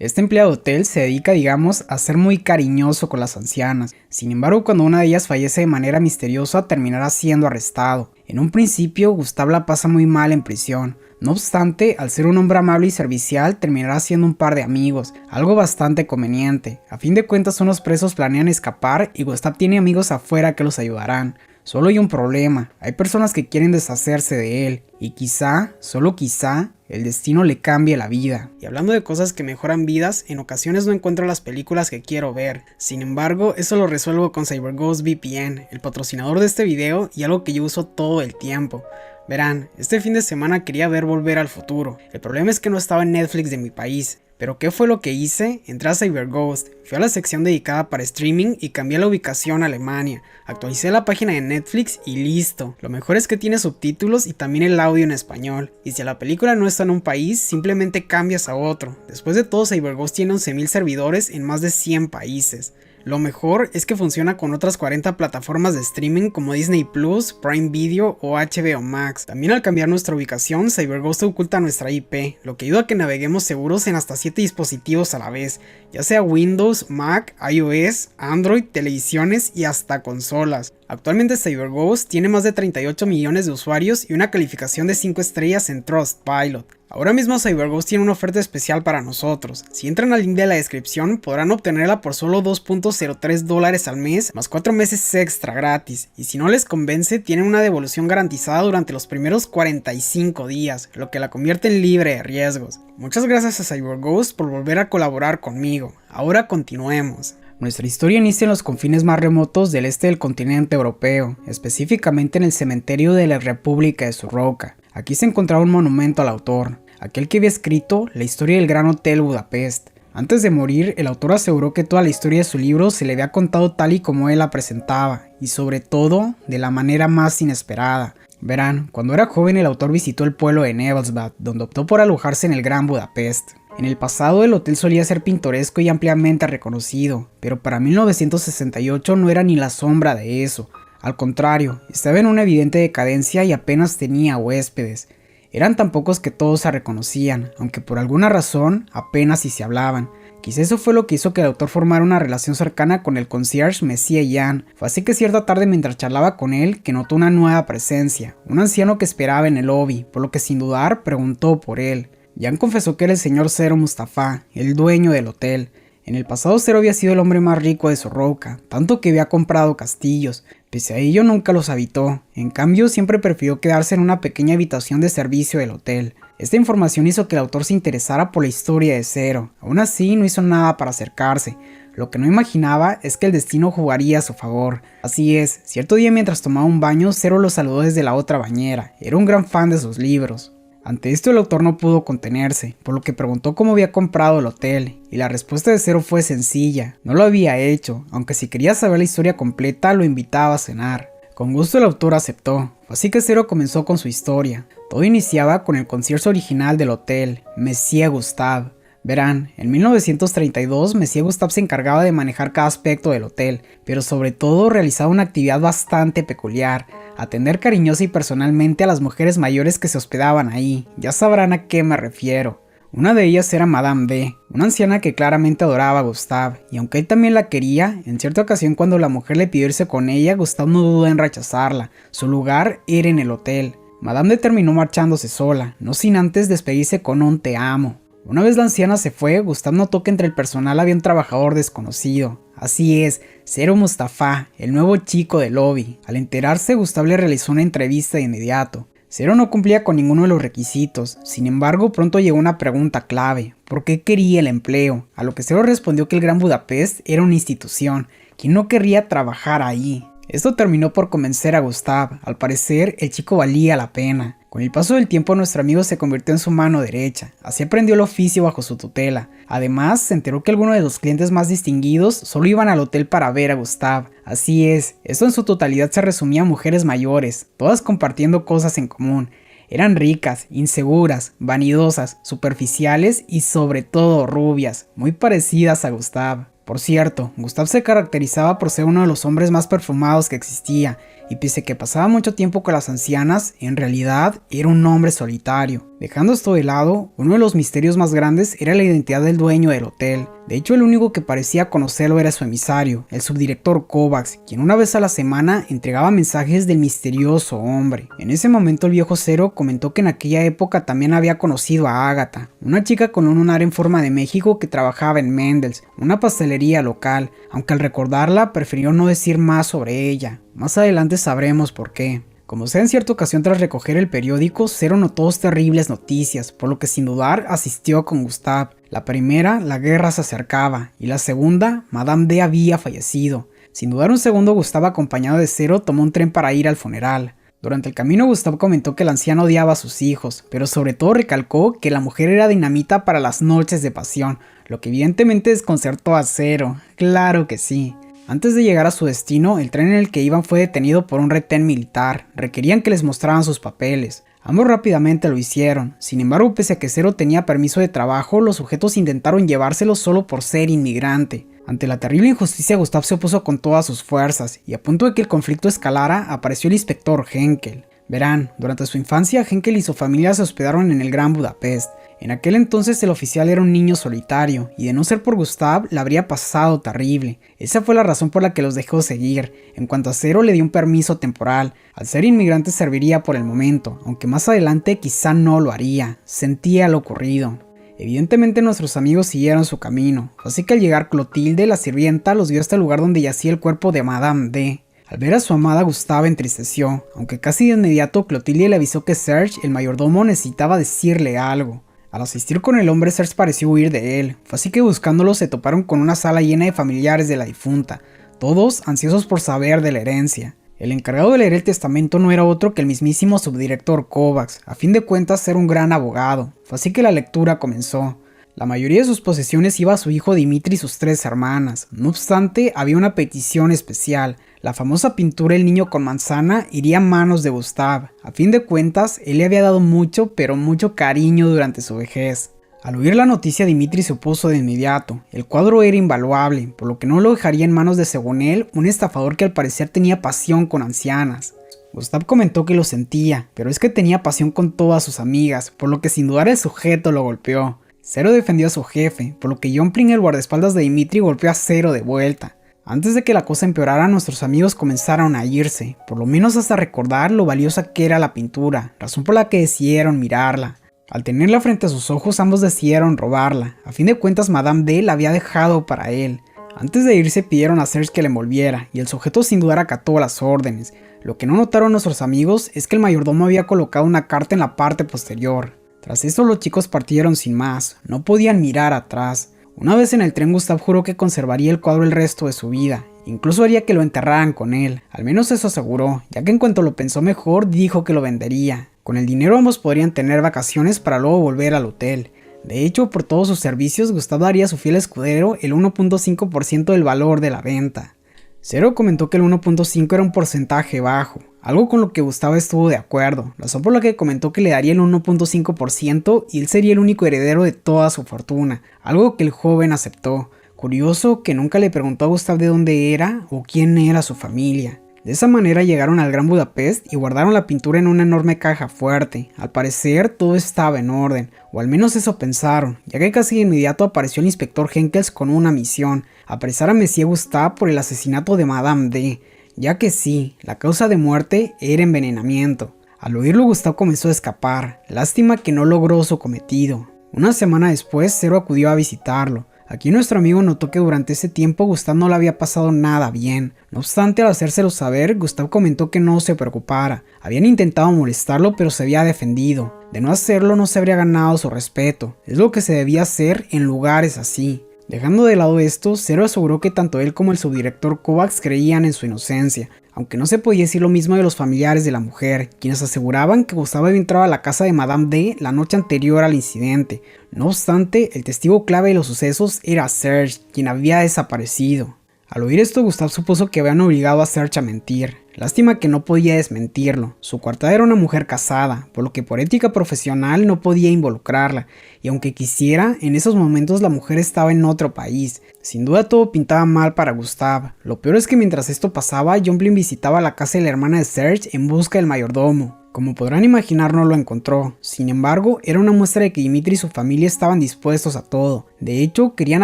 Este empleado de hotel se dedica, digamos, a ser muy cariñoso con las ancianas. Sin embargo, cuando una de ellas fallece de manera misteriosa, terminará siendo arrestado. En un principio, Gustav la pasa muy mal en prisión. No obstante, al ser un hombre amable y servicial, terminará siendo un par de amigos, algo bastante conveniente. A fin de cuentas, unos presos planean escapar y Gustav tiene amigos afuera que los ayudarán. Solo hay un problema, hay personas que quieren deshacerse de él, y quizá, solo quizá, el destino le cambie la vida. Y hablando de cosas que mejoran vidas, en ocasiones no encuentro las películas que quiero ver. Sin embargo, eso lo resuelvo con CyberGhost VPN, el patrocinador de este video y algo que yo uso todo el tiempo. Verán, este fin de semana quería ver Volver al Futuro. El problema es que no estaba en Netflix de mi país. ¿Pero qué fue lo que hice? Entré a CyberGhost, fui a la sección dedicada para streaming y cambié la ubicación a Alemania. Actualicé la página de Netflix y listo. Lo mejor es que tiene subtítulos y también el audio en español. Y si la película no está en un país, simplemente cambias a otro. Después de todo, CyberGhost tiene 11.000 servidores en más de 100 países. Lo mejor es que funciona con otras 40 plataformas de streaming como Disney Plus, Prime Video o HBO Max. También al cambiar nuestra ubicación, CyberGhost oculta nuestra IP, lo que ayuda a que naveguemos seguros en hasta 7 dispositivos a la vez, ya sea Windows, Mac, iOS, Android, televisiones y hasta consolas. Actualmente CyberGhost tiene más de 38 millones de usuarios y una calificación de 5 estrellas en Trustpilot. Ahora mismo CyberGhost tiene una oferta especial para nosotros. Si entran al link de la descripción podrán obtenerla por solo $2.03 al mes más 4 meses extra gratis. Y si no les convence, tienen una devolución garantizada durante los primeros 45 días, lo que la convierte en libre de riesgos. Muchas gracias a CyberGhost por volver a colaborar conmigo. Ahora continuemos. Nuestra historia inicia en los confines más remotos del este del continente europeo, específicamente en el cementerio de la República de Suroca. Aquí se encontraba un monumento al autor, aquel que había escrito la historia del Gran Hotel Budapest. Antes de morir, el autor aseguró que toda la historia de su libro se le había contado tal y como él la presentaba, y sobre todo, de la manera más inesperada. Verán, cuando era joven el autor visitó el pueblo de Nebelsbad, donde optó por alojarse en el Gran Budapest. En el pasado el hotel solía ser pintoresco y ampliamente reconocido, pero para 1968 no era ni la sombra de eso. Al contrario, estaba en una evidente decadencia y apenas tenía huéspedes. Eran tan pocos que todos se reconocían, aunque por alguna razón apenas si se hablaban. Quizá eso fue lo que hizo que el autor formara una relación cercana con el concierge Monsieur Jan. Fue así que cierta tarde mientras charlaba con él que notó una nueva presencia, un anciano que esperaba en el lobby, por lo que sin dudar preguntó por él. Jan confesó que era el señor Zero Mustafa, el dueño del hotel. En el pasado Zero había sido el hombre más rico de Suroca, tanto que había comprado castillos. Pese a ello nunca los habitó, en cambio siempre prefirió quedarse en una pequeña habitación de servicio del hotel. Esta información hizo que el autor se interesara por la historia de Zero. Aún así no hizo nada para acercarse. Lo que no imaginaba es que el destino jugaría a su favor. Así es, cierto día mientras tomaba un baño, Zero lo saludó desde la otra bañera. Era un gran fan de sus libros. Ante esto el autor no pudo contenerse, por lo que preguntó cómo había comprado el hotel, y la respuesta de Zero fue sencilla: no lo había hecho, aunque si quería saber la historia completa lo invitaba a cenar. Con gusto el autor aceptó, así que Zero comenzó con su historia. Todo iniciaba con el concierge original del hotel, Monsieur Gustave. Verán, en 1932 Monsieur Gustave se encargaba de manejar cada aspecto del hotel, pero sobre todo realizaba una actividad bastante peculiar: atender cariñosa y personalmente a las mujeres mayores que se hospedaban ahí. Ya sabrán a qué me refiero. Una de ellas era Madame D, una anciana que claramente adoraba a Gustave, y aunque él también la quería, en cierta ocasión cuando la mujer le pidió irse con ella, Gustave no dudó en rechazarla. Su lugar era en el hotel. Madame D terminó marchándose sola, no sin antes despedirse con un te amo. Una vez la anciana se fue, Gustave notó que entre el personal había un trabajador desconocido. Así es, Zero Mustafa, el nuevo chico del lobby. Al enterarse, Gustave le realizó una entrevista de inmediato. Zero no cumplía con ninguno de los requisitos, sin embargo pronto llegó una pregunta clave: ¿por qué quería el empleo? A lo que Zero respondió que el Gran Budapest era una institución, ¿quién no querría trabajar ahí? Esto terminó por convencer a Gustave. Al parecer el chico valía la pena. Con el paso del tiempo nuestro amigo se convirtió en su mano derecha, así aprendió el oficio bajo su tutela. Además se enteró que algunos de los clientes más distinguidos solo iban al hotel para ver a Gustave. Así es, esto en su totalidad se resumía a mujeres mayores, todas compartiendo cosas en común. Eran ricas, inseguras, vanidosas, superficiales y sobre todo rubias, muy parecidas a Gustave. Por cierto, Gustave se caracterizaba por ser uno de los hombres más perfumados que existía, y pese a que pasaba mucho tiempo con las ancianas, en realidad era un hombre solitario. Dejando esto de lado, uno de los misterios más grandes era la identidad del dueño del hotel. De hecho, el único que parecía conocerlo era su emisario, el subdirector Kovacs, quien una vez a la semana entregaba mensajes del misterioso hombre. En ese momento el viejo Zero comentó que en aquella época también había conocido a Agatha, una chica con un lunar en forma de México que trabajaba en Mendel's, una pastelería local, aunque al recordarla prefirió no decir más sobre ella. Más adelante sabremos por qué. Como sea, en cierta ocasión tras recoger el periódico, Zero notó dos terribles noticias, por lo que sin dudar asistió con Gustave. La primera, la guerra se acercaba, y la segunda, Madame D había fallecido. Sin dudar un segundo, Gustave acompañado de Zero tomó un tren para ir al funeral. Durante el camino, Gustave comentó que el anciano odiaba a sus hijos, pero sobre todo recalcó que la mujer era dinamita para las noches de pasión, lo que evidentemente desconcertó a Zero. Claro que sí. Antes de llegar a su destino, el tren en el que iban fue detenido por un retén militar. Requerían que les mostraran sus papeles. Ambos rápidamente lo hicieron. Sin embargo, pese a que Zero tenía permiso de trabajo, los sujetos intentaron llevárselo solo por ser inmigrante. Ante la terrible injusticia, Gustave se opuso con todas sus fuerzas, y a punto de que el conflicto escalara, apareció el inspector Henkel. Verán, durante su infancia, Henkel y su familia se hospedaron en el Gran Budapest. En aquel entonces el oficial era un niño solitario, y de no ser por Gustave, la habría pasado terrible. Esa fue la razón por la que los dejó seguir. En cuanto a Zero, le dio un permiso temporal. Al ser inmigrante serviría por el momento, aunque más adelante quizá no lo haría. Sentía lo ocurrido. Evidentemente nuestros amigos siguieron su camino, así que al llegar Clotilde, la sirvienta, los guió hasta el lugar donde yacía el cuerpo de Madame D. Al ver a su amada, Gustave entristeció, aunque casi de inmediato Clotilde le avisó que Serge, el mayordomo, necesitaba decirle algo. Al asistir con el hombre, Serge pareció huir de él. Fue así que buscándolo se toparon con una sala llena de familiares de la difunta, todos ansiosos por saber de la herencia. El encargado de leer el testamento no era otro que el mismísimo subdirector Kovacs, a fin de cuentas era un gran abogado. Fue así que la lectura comenzó. La mayoría de sus posesiones iba a su hijo Dimitri y sus 3 hermanas. No obstante, había una petición especial. La famosa pintura El niño con manzana iría a manos de Gustave. A fin de cuentas, él le había dado mucho, pero mucho cariño durante su vejez. Al oír la noticia, Dimitri se opuso de inmediato. El cuadro era invaluable, por lo que no lo dejaría en manos de, según él, un estafador que al parecer tenía pasión con ancianas. Gustave comentó que lo sentía, pero es que tenía pasión con todas sus amigas, por lo que sin dudar el sujeto lo golpeó. Zero defendió a su jefe, por lo que Jompling, el guardaespaldas de Dimitri, golpeó a Zero de vuelta. Antes de que la cosa empeorara, nuestros amigos comenzaron a irse, por lo menos hasta recordar lo valiosa que era la pintura, razón por la que decidieron mirarla. Al tenerla frente a sus ojos, ambos decidieron robarla. A fin de cuentas, Madame D la había dejado para él. Antes de irse, pidieron a Serge que le envolviera, y el sujeto sin dudar acató las órdenes. Lo que no notaron nuestros amigos es que el mayordomo había colocado una carta en la parte posterior. Tras esto, los chicos partieron sin más. No podían mirar atrás. Una vez en el tren, Gustave juró que conservaría el cuadro el resto de su vida. Incluso haría que lo enterraran con él. Al menos eso aseguró, ya que en cuanto lo pensó mejor, dijo que lo vendería. Con el dinero ambos podrían tener vacaciones para luego volver al hotel. De hecho, por todos sus servicios, Gustave daría a su fiel escudero el 1.5% del valor de la venta. Zero comentó que el 1.5 era un porcentaje bajo, algo con lo que Gustave estuvo de acuerdo, razón por la que comentó que le daría el 1.5% y él sería el único heredero de toda su fortuna, algo que el joven aceptó. Curioso que nunca le preguntó a Gustave de dónde era o quién era su familia. De esa manera llegaron al Gran Budapest y guardaron la pintura en una enorme caja fuerte. Al parecer todo estaba en orden, o al menos eso pensaron, ya que casi de inmediato apareció el inspector Henkels con una misión: apresar a Monsieur Gustave por el asesinato de Madame D, ya que sí, la causa de muerte era envenenamiento. Al oírlo, Gustave comenzó a escapar, lástima que no logró su cometido. Una semana después, Zero acudió a visitarlo. Aquí nuestro amigo notó que durante ese tiempo Gustave no le había pasado nada bien. No obstante, al hacérselo saber, Gustave comentó que no se preocupara. Habían intentado molestarlo, pero se había defendido. De no hacerlo, no se habría ganado su respeto. Es lo que se debía hacer en lugares así. Dejando de lado esto, Zero aseguró que tanto él como el subdirector Kovacs creían en su inocencia, aunque no se podía decir lo mismo de los familiares de la mujer, quienes aseguraban que Gustave había entrado a la casa de Madame D la noche anterior al incidente. No obstante, el testigo clave de los sucesos era Serge, quien había desaparecido. Al oír esto, Gustav supuso que habían obligado a Serge a mentir. Lástima que no podía desmentirlo. Su coartada era una mujer casada, por lo que por ética profesional no podía involucrarla, y aunque quisiera, en esos momentos la mujer estaba en otro país. Sin duda todo pintaba mal para Gustav. Lo peor es que mientras esto pasaba, Jomplin visitaba la casa de la hermana de Serge en busca del mayordomo. Como podrán imaginar, no lo encontró. Sin embargo, era una muestra de que Dimitri y su familia estaban dispuestos a todo. De hecho, querían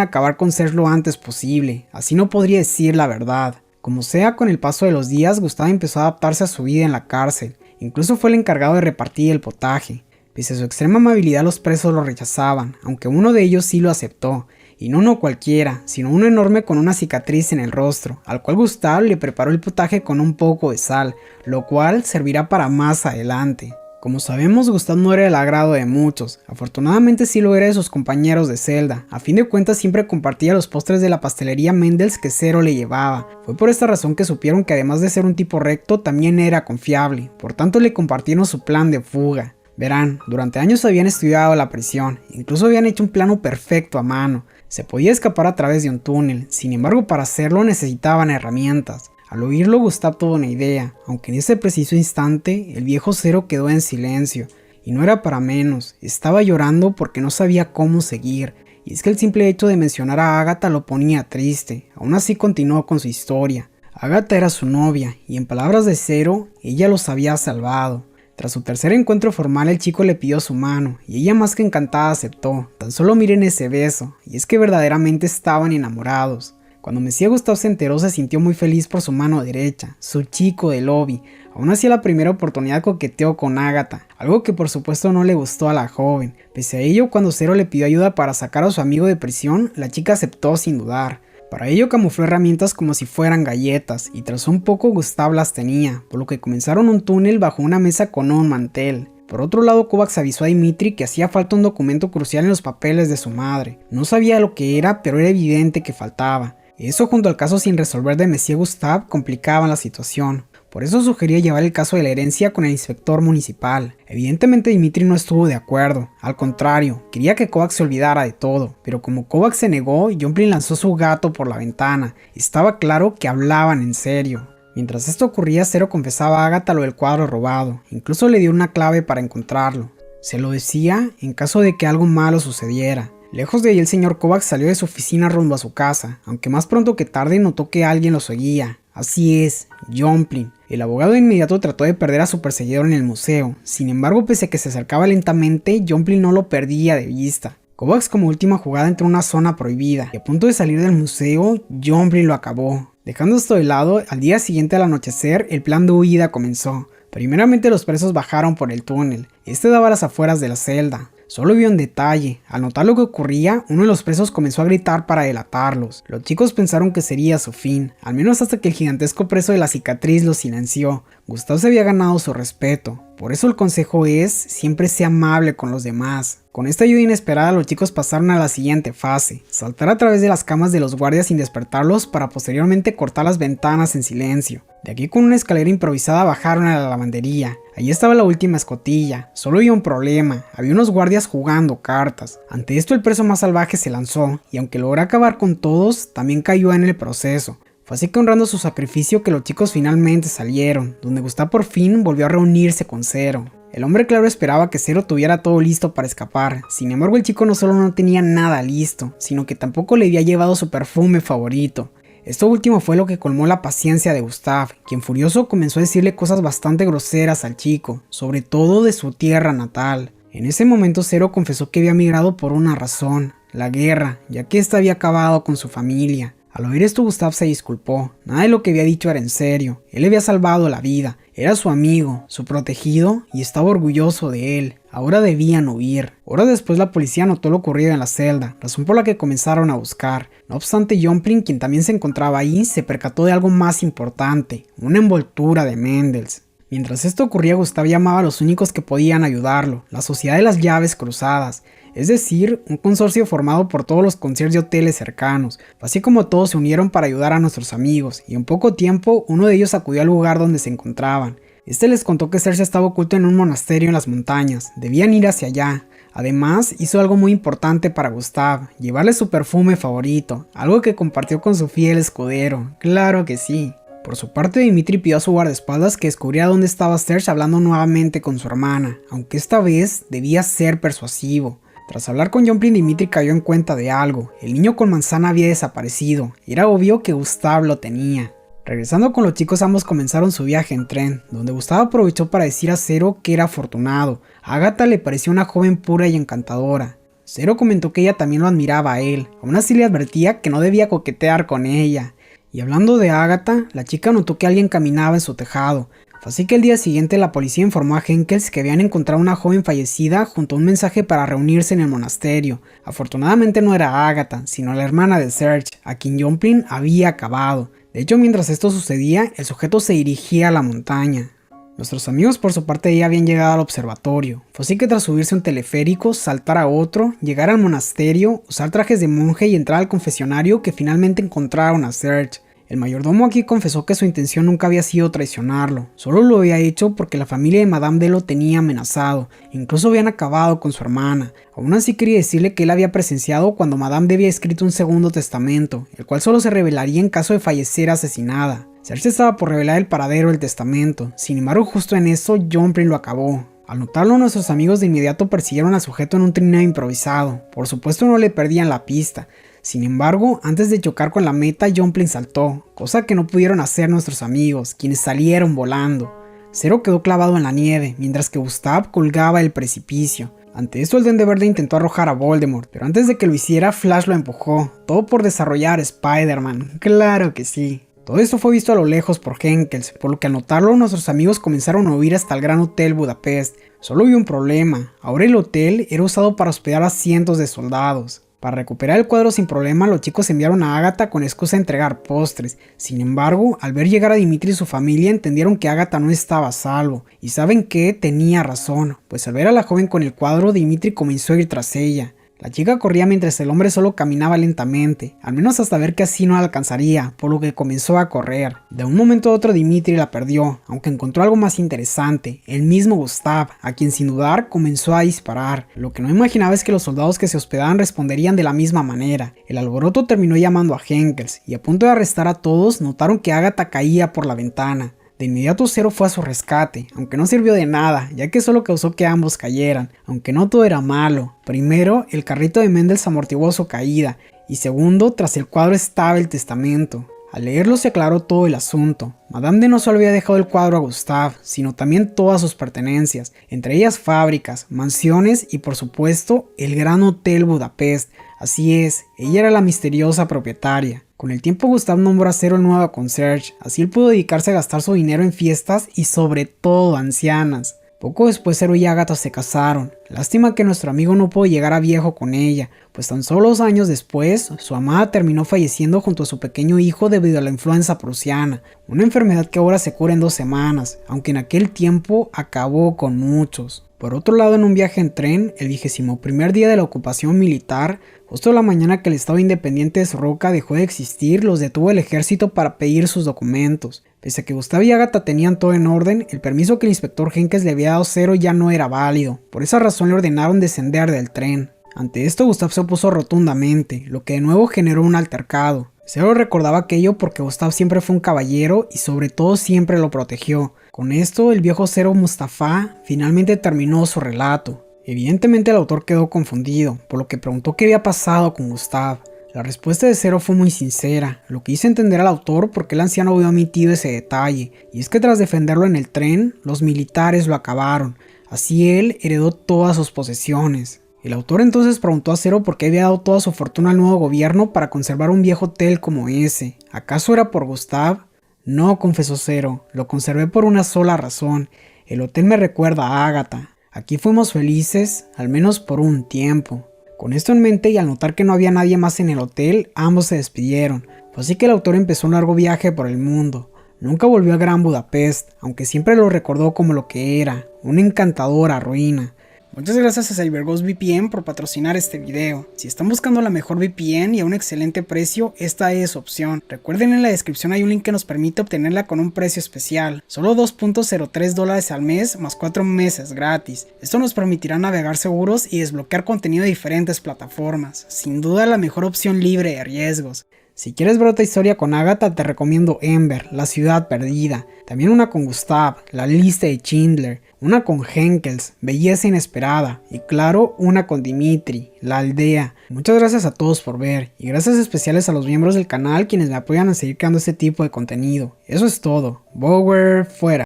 acabar con Serge lo antes posible. Así no podría decir la verdad. Como sea, con el paso de los días, Gustav empezó a adaptarse a su vida en la cárcel. Incluso fue el encargado de repartir el potaje. Pese a su extrema amabilidad, los presos lo rechazaban, aunque uno de ellos sí lo aceptó. Y no uno cualquiera, sino uno enorme con una cicatriz en el rostro, al cual Gustav le preparó el potaje con un poco de sal, lo cual servirá para más adelante. Como sabemos, Gustav no era del agrado de muchos, afortunadamente sí lo era de sus compañeros de celda. A fin de cuentas siempre compartía los postres de la pastelería Mendels que Zero le llevaba. Fue por esta razón que supieron que además de ser un tipo recto, también era confiable, por tanto le compartieron su plan de fuga. Verán, durante años habían estudiado la prisión, incluso habían hecho un plano perfecto a mano. Se podía escapar a través de un túnel, sin embargo para hacerlo necesitaban herramientas. Al oírlo, Gustav tuvo una idea, aunque en ese preciso instante el viejo Zero quedó en silencio. Y no era para menos, estaba llorando porque no sabía cómo seguir. Y es que el simple hecho de mencionar a Agatha lo ponía triste. Aún así continuó con su historia. Agatha era su novia, y en palabras de Zero, ella los había salvado. Tras su tercer encuentro formal, el chico le pidió su mano, y ella más que encantada aceptó. Tan solo miren ese beso, y es que verdaderamente estaban enamorados. Cuando Mesía Gustav se enteró, se sintió muy feliz por su mano derecha, su chico de lobby. Aún así, a la primera oportunidad coqueteó con Agatha, algo que por supuesto no le gustó a la joven. Pese a ello, cuando Zero le pidió ayuda para sacar a su amigo de prisión, la chica aceptó sin dudar. Para ello camufló herramientas como si fueran galletas, y tras un poco Gustav las tenía, por lo que comenzaron un túnel bajo una mesa con un mantel. Por otro lado, Kovacs avisó a Dimitri que hacía falta un documento crucial en los papeles de su madre. No sabía lo que era, pero era evidente que faltaba. Eso junto al caso sin resolver de Mesía Gustav complicaban la situación. Por eso sugería llevar el caso de la herencia con el inspector municipal. Evidentemente Dimitri no estuvo de acuerdo, al contrario, quería que Kovacs se olvidara de todo, pero como Kovacs se negó, Jomplin lanzó su gato por la ventana. Estaba claro que hablaban en serio. Mientras esto ocurría, Zero confesaba a Agatha lo del cuadro robado, incluso le dio una clave para encontrarlo. Se lo decía en caso de que algo malo sucediera. Lejos de ahí, el señor Kovacs salió de su oficina rumbo a su casa, aunque más pronto que tarde notó que alguien lo seguía. Así es, Jomplin. El abogado de inmediato trató de perder a su perseguidor en el museo. Sin embargo, pese a que se acercaba lentamente, Jomplin no lo perdía de vista. Kovacs, como última jugada, entró en una zona prohibida, y a punto de salir del museo, Jomplin lo acabó. Dejando esto de lado, al día siguiente al anochecer, el plan de huida comenzó. Primeramente los presos bajaron por el túnel. Este daba a las afueras de la celda. Solo vio un detalle. Al notar lo que ocurría, uno de los presos comenzó a gritar para delatarlos. Los chicos pensaron que sería su fin, al menos hasta que el gigantesco preso de la cicatriz los silenció. Gustav se había ganado su respeto. Por eso el consejo es, siempre sea amable con los demás. Con esta ayuda inesperada, los chicos pasaron a la siguiente fase: saltar a través de las camas de los guardias sin despertarlos para posteriormente cortar las ventanas en silencio. De aquí, con una escalera improvisada, bajaron a la lavandería. Allí estaba la última escotilla. Solo había un problema: había unos guardias jugando cartas. Ante esto, el preso más salvaje se lanzó, y aunque logró acabar con todos, también cayó en el proceso. Fue así que, honrando su sacrificio, que los chicos finalmente salieron, donde Gustav por fin volvió a reunirse con Zero. El hombre claro esperaba que Zero tuviera todo listo para escapar. Sin embargo, el chico no solo no tenía nada listo, sino que tampoco le había llevado su perfume favorito. Esto último fue lo que colmó la paciencia de Gustav, quien furioso comenzó a decirle cosas bastante groseras al chico, sobre todo de su tierra natal. En ese momento Zero confesó que había migrado por una razón: la guerra, ya que ésta había acabado con su familia. Al oír esto, Gustav se disculpó. Nada de lo que había dicho era en serio. Él le había salvado la vida, era su amigo, su protegido, y estaba orgulloso de él. Ahora debían huir. Horas después, la policía notó lo ocurrido en la celda, razón por la que comenzaron a buscar. No obstante, Jomplin, quien también se encontraba ahí, se percató de algo más importante: una envoltura de Mendels. Mientras esto ocurría, Gustav llamaba a los únicos que podían ayudarlo: la Sociedad de las Llaves Cruzadas, es decir, un consorcio formado por todos los conciertos de hoteles cercanos. Así como todos se unieron para ayudar a nuestros amigos, y en poco tiempo uno de ellos acudió al lugar donde se encontraban. Este les contó que Serge estaba oculto en un monasterio en las montañas, debían ir hacia allá. Además, hizo algo muy importante para Gustav, llevarle su perfume favorito, algo que compartió con su fiel escudero, claro que sí. Por su parte, Dimitri pidió a su guardaespaldas que descubriera dónde estaba Serge hablando nuevamente con su hermana, aunque esta vez debía ser persuasivo. Tras hablar con Joplin, Dimitri cayó en cuenta de algo: el niño con manzana había desaparecido, y era obvio que Gustav lo tenía. Regresando con los chicos, ambos comenzaron su viaje en tren, donde Gustav aprovechó para decir a Zero que era afortunado. A Agatha le pareció una joven pura y encantadora. Zero comentó que ella también lo admiraba a él, aún así le advertía que no debía coquetear con ella. Y hablando de Agatha, la chica notó que alguien caminaba en su tejado. Fue así que el día siguiente la policía informó a Henkels que habían encontrado a una joven fallecida junto a un mensaje para reunirse en el monasterio. Afortunadamente no era Agatha, sino la hermana de Serge, a quien Joplin había acabado. De hecho, mientras esto sucedía, el sujeto se dirigía a la montaña. Nuestros amigos por su parte ya habían llegado al observatorio. Fue así que tras subirse a un teleférico, saltar a otro, llegar al monasterio, usar trajes de monje y entrar al confesionario, que finalmente encontraron a Serge. El mayordomo aquí confesó que su intención nunca había sido traicionarlo, solo lo había hecho porque la familia de Madame D lo tenía amenazado, incluso habían acabado con su hermana. Aún así quería decirle que él había presenciado cuando Madame D había escrito un segundo testamento, el cual solo se revelaría en caso de fallecer asesinada. Serge estaba por revelar el paradero del testamento, sin embargo justo en eso Joplin lo acabó. Al notarlo, nuestros amigos de inmediato persiguieron al sujeto en un trineo improvisado. Por supuesto no le perdían la pista. Sin embargo, antes de chocar con la meta, Joplin saltó, cosa que no pudieron hacer nuestros amigos, quienes salieron volando. Zero quedó clavado en la nieve, mientras que Gustav colgaba del precipicio. Ante esto, el Duende Verde intentó arrojar a Voldemort, pero antes de que lo hiciera, Flash lo empujó, todo por desarrollar Spider-Man, claro que sí. Todo esto fue visto a lo lejos por Henkels, por lo que al notarlo nuestros amigos comenzaron a huir hasta el Gran Hotel Budapest. Solo hubo un problema: ahora el hotel era usado para hospedar a cientos de soldados. Para recuperar el cuadro sin problema, los chicos enviaron a Agatha con excusa de entregar postres. Sin embargo, al ver llegar a Dimitri y su familia, entendieron que Agatha no estaba a salvo. Y saben que tenía razón, pues al ver a la joven con el cuadro, Dimitri comenzó a ir tras ella. La chica corría mientras el hombre solo caminaba lentamente, al menos hasta ver que así no la alcanzaría, por lo que comenzó a correr. De un momento a otro Dimitri la perdió, aunque encontró algo más interesante: el mismo Gustav, a quien sin dudar comenzó a disparar. Lo que no imaginaba es que los soldados que se hospedaban responderían de la misma manera. El alboroto terminó llamando a Henkels, y a punto de arrestar a todos, notaron que Agatha caía por la ventana. De inmediato Zero fue a su rescate, aunque no sirvió de nada, ya que solo causó que ambos cayeran, aunque no todo era malo. Primero, el carrito de Mendels amortiguó su caída, y segundo, tras el cuadro estaba el testamento. Al leerlo se aclaró todo el asunto. Madame D no solo había dejado el cuadro a Gustav, sino también todas sus pertenencias, entre ellas fábricas, mansiones y por supuesto el Gran Hotel Budapest. Así es, ella era la misteriosa propietaria. Con el tiempo Gustav nombró a Zero el nuevo concierge, así él pudo dedicarse a gastar su dinero en fiestas y sobre todo ancianas. Poco después Zero y Agatha se casaron. Lástima que nuestro amigo no pudo llegar a viejo con ella, pues tan solo 2 años después, su amada terminó falleciendo junto a su pequeño hijo debido a la influenza prusiana, una enfermedad que ahora se cura en 2 semanas, aunque en aquel tiempo acabó con muchos. Por otro lado, en un viaje en tren, el 21º día de la ocupación militar, justo la mañana que el Estado Independiente de Sorroca dejó de existir, los detuvo el ejército para pedir sus documentos. Pese a que Gustav y Agatha tenían todo en orden, el permiso que el inspector Henkels le había dado a Zero ya no era válido. Por esa razón le ordenaron descender del tren. Ante esto Gustav se opuso rotundamente, lo que de nuevo generó un altercado. Zero recordaba aquello porque Gustav siempre fue un caballero y sobre todo siempre lo protegió. Con esto, el viejo Zero Mustafa finalmente terminó su relato. Evidentemente el autor quedó confundido, por lo que preguntó qué había pasado con Gustav. La respuesta de Zero fue muy sincera, lo que hizo entender al autor por qué el anciano había omitido ese detalle, y es que tras defenderlo en el tren, los militares lo acabaron, así él heredó todas sus posesiones. El autor entonces preguntó a Zero por qué había dado toda su fortuna al nuevo gobierno para conservar un viejo hotel como ese. ¿Acaso era por Gustav? No, confesó Zero, lo conservé por una sola razón: el hotel me recuerda a Agatha. Aquí fuimos felices, al menos por un tiempo. Con esto en mente y al notar que no había nadie más en el hotel, ambos se despidieron. Fue así que el autor empezó un largo viaje por el mundo. Nunca volvió a Gran Budapest, aunque siempre lo recordó como lo que era, una encantadora ruina. Muchas gracias a CyberGhost VPN por patrocinar este video. Si están buscando la mejor VPN y a un excelente precio, esta es su opción. Recuerden, en la descripción hay un link que nos permite obtenerla con un precio especial, solo $2.03 al mes más 4 meses gratis. Esto nos permitirá navegar seguros y desbloquear contenido de diferentes plataformas. Sin duda la mejor opción libre de riesgos. Si quieres ver otra historia con Agatha, te recomiendo Ember, La ciudad perdida, también una con Gustav, La lista de Schindler, una con Henkels, Belleza inesperada, y claro, una con Dimitri, La aldea. Muchas gracias a todos por ver, y gracias especiales a los miembros del canal quienes me apoyan a seguir creando este tipo de contenido. Eso es todo. Bower fuera.